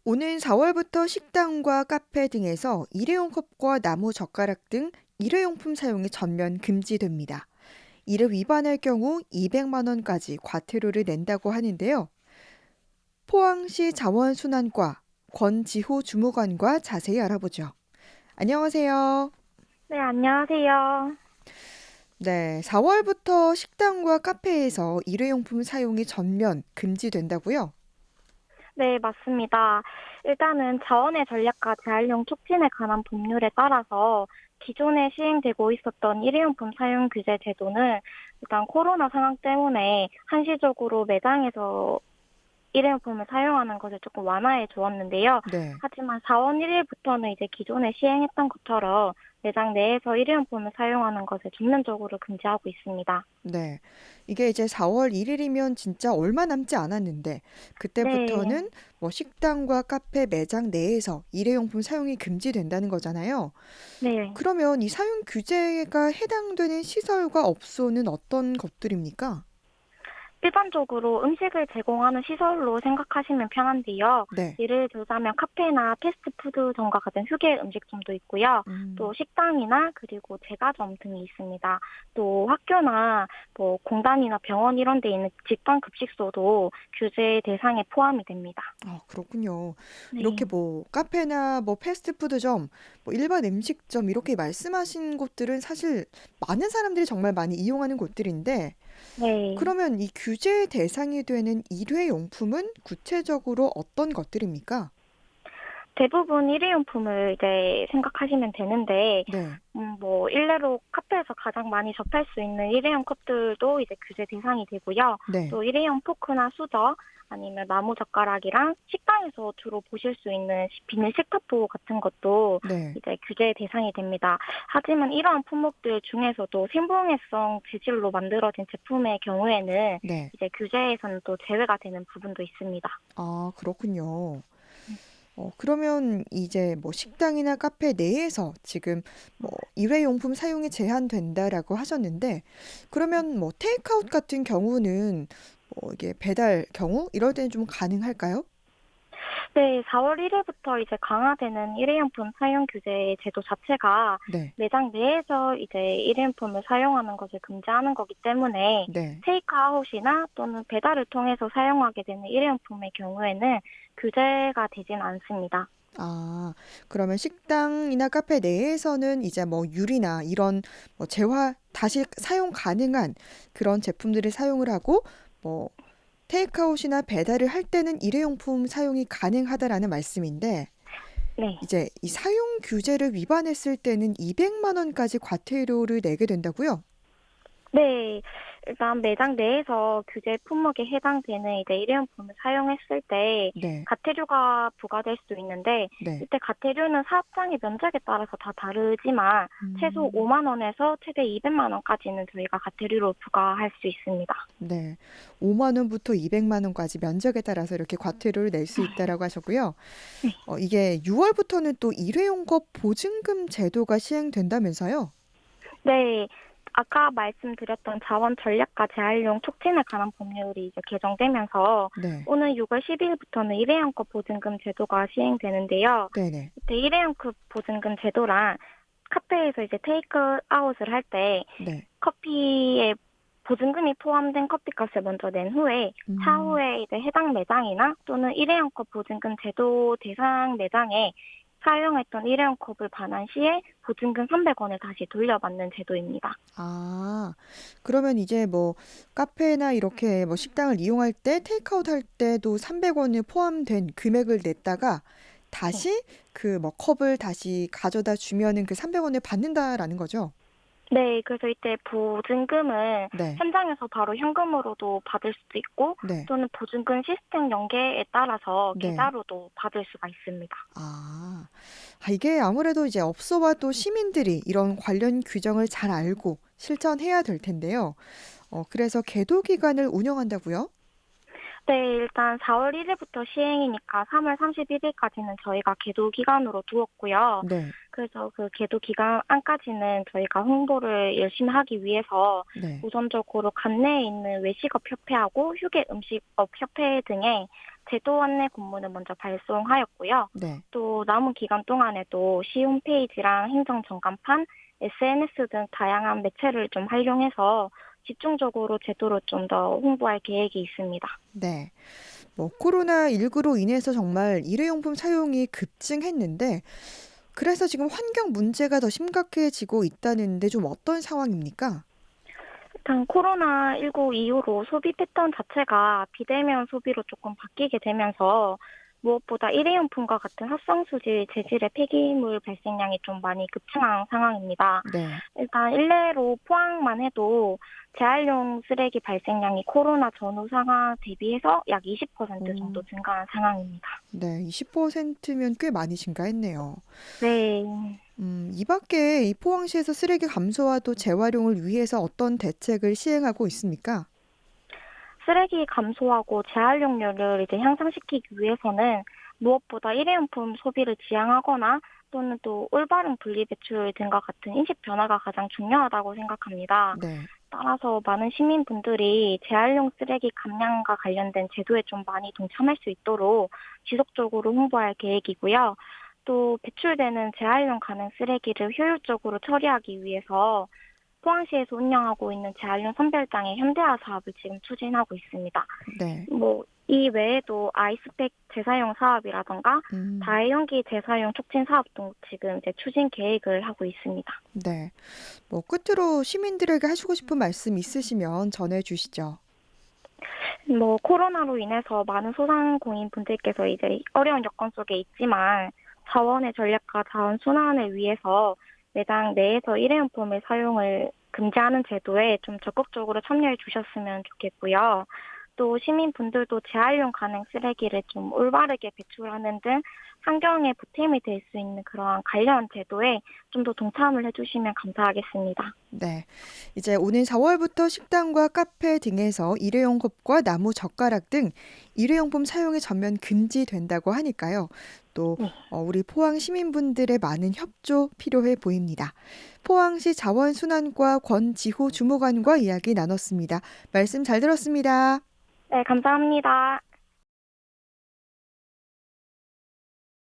오는 4월부터 식당과 카페 등에서 일회용 컵과 나무 젓가락 등 일회용품 사용이 전면 금지됩니다. 이를 위반할 경우 200만 원까지 과태료를 낸다고 하는데요. 포항시 자원순환과 권지호 주무관과 자세히 알아보죠. 안녕하세요. 네, 안녕하세요. 네, 4월부터 식당과 카페에서 일회용품 사용이 전면 금지된다고요? 네, 맞습니다. 일단은 자원의 전략과 재활용 촉진에 관한 법률에 따라서 기존에 시행되고 있었던 일회용품 사용 규제 제도는 일단 코로나 상황 때문에 한시적으로 매장에서 일회용품을 사용하는 것을 조금 완화해 주었는데요. 네. 하지만 4월 1일부터는 이제 기존에 시행했던 것처럼 매장 내에서 일회용품을 사용하는 것을 전면적으로 금지하고 있습니다. 네. 이게 이제 4월 1일이면 진짜 얼마 남지 않았는데, 네, 그때부터는 뭐 식당과 카페 매장 내에서 일회용품 사용이 금지된다는 거잖아요. 네. 그러면 이 사용 규제가 해당되는 시설과 업소는 어떤 것들입니까? 일반적으로 음식을 제공하는 시설로 생각하시면 편한데요. 네. 예를 들자면 카페나 패스트푸드점과 같은 휴게 음식점도 있고요. 또 음. 식당이나 그리고 제과점 등이 있습니다. 또 학교나 뭐 공단이나 병원 이런 데 있는 집단 급식소도 규제 대상에 포함이 됩니다. 아, 그렇군요. 이렇게 네. 뭐 카페나 뭐 패스트푸드점, 뭐 일반 음식점 이렇게 말씀하신 곳들은 사실 많은 사람들이 정말 많이 이용하는 곳들인데, 네. 그러면 이 규제 대상이 되는 일회용품은 구체적으로 어떤 것들입니까? 대부분 일회용품을 이제 생각하시면 되는데, 네. 뭐, 일례로 카페에서 가장 많이 접할 수 있는 일회용 컵들도 이제 규제 대상이 되고요. 네. 또 일회용 포크나 수저, 아니면 나무 젓가락이랑 식당에서 주로 보실 수 있는 비닐 식탁보 같은 것도 네. 이제 규제 대상이 됩니다. 하지만 이러한 품목들 중에서도 생분해성 재질로 만들어진 제품의 경우에는 네. 이제 규제에서는 또 제외가 되는 부분도 있습니다. 아, 그렇군요. 그러면 이제 뭐 식당이나 카페 내에서 지금 뭐 일회용품 사용이 제한된다라고 하셨는데, 그러면 뭐 테이크아웃 같은 경우는 뭐 이게 배달 경우 이럴 때는 좀 가능할까요? 네, 4월 1일부터 이제 강화되는 일회용품 사용 규제 제도 자체가 네. 매장 내에서 이제 일회용품을 사용하는 것을 금지하는 거기 때문에 네. 테이크아웃이나 또는 배달을 통해서 사용하게 되는 일회용품의 경우에는 규제가 되진 않습니다. 아, 그러면 식당이나 카페 내에서는 이제 뭐 유리나 이런 뭐 재화 다시 사용 가능한 그런 제품들을 사용을 하고 뭐 테이크아웃이나 배달을 할 때는 일회용품 사용이 가능하다라는 말씀인데 네. 이제 이 사용 규제를 위반했을 때는 200만 원까지 과태료를 내게 된다고요? 네, 일단 매장 내에서 규제 품목에 해당되는 이제 일회용품을 사용했을 때 네. 과태료가 부과될 수 있는데 네. 이때 과태료는 사업장의 면적에 따라서 다 다르지만 최소 음. 5만 원에서 최대 200만 원까지는 저희가 과태료로 부과할 수 있습니다. 네. 5만 원부터 200만 원까지 면적에 따라서 이렇게 과태료를 낼 수 있다라고 하셨고요. 네. 이게 6월부터는 또 일회용컵 보증금 제도가 시행된다면서요? 네. 아까 말씀드렸던 자원 전략과 재활용 촉진에 관한 법률이 이제 개정되면서 네. 오는 6월 10일부터는 일회용컵 보증금 제도가 시행되는데요. 네네. 이때 일회용컵 보증금 제도란 카페에서 이제 테이크아웃을 할 때 네. 커피에 보증금이 포함된 커피값을 먼저 낸 후에 음. 차후에 이제 해당 매장이나 또는 일회용컵 보증금 제도 대상 매장에 사용했던 일회용 컵을 반환 시에 보증금 300원을 다시 돌려받는 제도입니다. 아, 그러면 이제 뭐 카페나 이렇게 뭐 식당을 이용할 때 테이크아웃 할 때도 300원이 포함된 금액을 냈다가 네. 다시 그 뭐 컵을 다시 가져다 주면은 그 300원을 받는다라는 거죠? 네, 그래서 이때 보증금은 네. 현장에서 바로 현금으로도 받을 수도 있고 네. 또는 보증금 시스템 연계에 따라서 네. 계좌로도 받을 수가 있습니다. 아, 이게 아무래도 이제 업소와 또 시민들이 이런 관련 규정을 잘 알고 실천해야 될 텐데요. 그래서 계도 기간을 운영한다고요? 네, 일단 4월 1일부터 시행이니까 3월 31일까지는 저희가 계도 기간으로 두었고요. 네. 그래서 그 계도 기간 안까지는 저희가 홍보를 열심히 하기 위해서 네. 우선적으로 관내에 있는 외식업 협회하고 휴게 음식업 협회 등에 제도 안내 공문을 먼저 발송하였고요. 네. 또 남은 기간 동안에도 시 홈페이지랑 행정전광판, SNS 등 다양한 매체를 좀 활용해서 집중적으로 제도를 좀 더 홍보할 계획이 있습니다. 네. 코로나19로 인해서 정말 일회용품 사용이 급증했는데 그래서 지금 환경 문제가 더 심각해지고 있다는데 좀 어떤 상황입니까? 일단 코로나19 이후로 소비 패턴 자체가 비대면 소비로 조금 바뀌게 되면서 무엇보다 일회용품과 같은 합성수지 재질의 폐기물 발생량이 좀 많이 급증한 상황입니다. 네. 일단 일례로 포항만 해도 재활용 쓰레기 발생량이 코로나 전후 상황 대비해서 약 20% 정도 음, 증가한 상황입니다. 네. 20%면 꽤 많이 증가했네요. 네. 이 밖에 이 포항시에서 쓰레기 감소와 또 재활용을 위해서 어떤 대책을 시행하고 있습니까? 쓰레기 감소하고 재활용률을 이제 향상시키기 위해서는 무엇보다 일회용품 소비를 지양하거나 또는 또 올바른 분리 배출 등과 같은 인식 변화가 가장 중요하다고 생각합니다. 네. 따라서 많은 시민분들이 재활용 쓰레기 감량과 관련된 제도에 좀 많이 동참할 수 있도록 지속적으로 홍보할 계획이고요. 또 배출되는 재활용 가능 쓰레기를 효율적으로 처리하기 위해서 포항시에서 운영하고 있는 재활용 선별장의 현대화 사업을 지금 추진하고 있습니다. 네. 이 외에도 아이스팩 재사용 사업이라던가 음, 다회용기 재사용 촉진 사업 등 지금 이제 추진 계획을 하고 있습니다. 네. 끝으로 시민들에게 하시고 싶은 말씀 있으시면 전해 주시죠. 코로나로 인해서 많은 소상공인 분들께서 이제 어려운 여건 속에 있지만 자원의 전략과 자원 순환을 위해서 매장 내에서 일회용품의 사용을 금지하는 제도에 좀 적극적으로 참여해 주셨으면 좋겠고요. 또 시민분들도 재활용 가능 쓰레기를 좀 올바르게 배출하는 등 환경에 보탬이 될 수 있는 그러한 관련 제도에 좀 더 동참을 해주시면 감사하겠습니다. 네. 이제 오는 4월부터 식당과 카페 등에서 일회용 컵과 나무 젓가락 등 일회용품 사용이 전면 금지된다고 하니까요. 또 네, 우리 포항 시민분들의 많은 협조 필요해 보입니다. 포항시 자원순환과 권지호 주무관과 이야기 나눴습니다. 말씀 잘 들었습니다. 네, 감사합니다.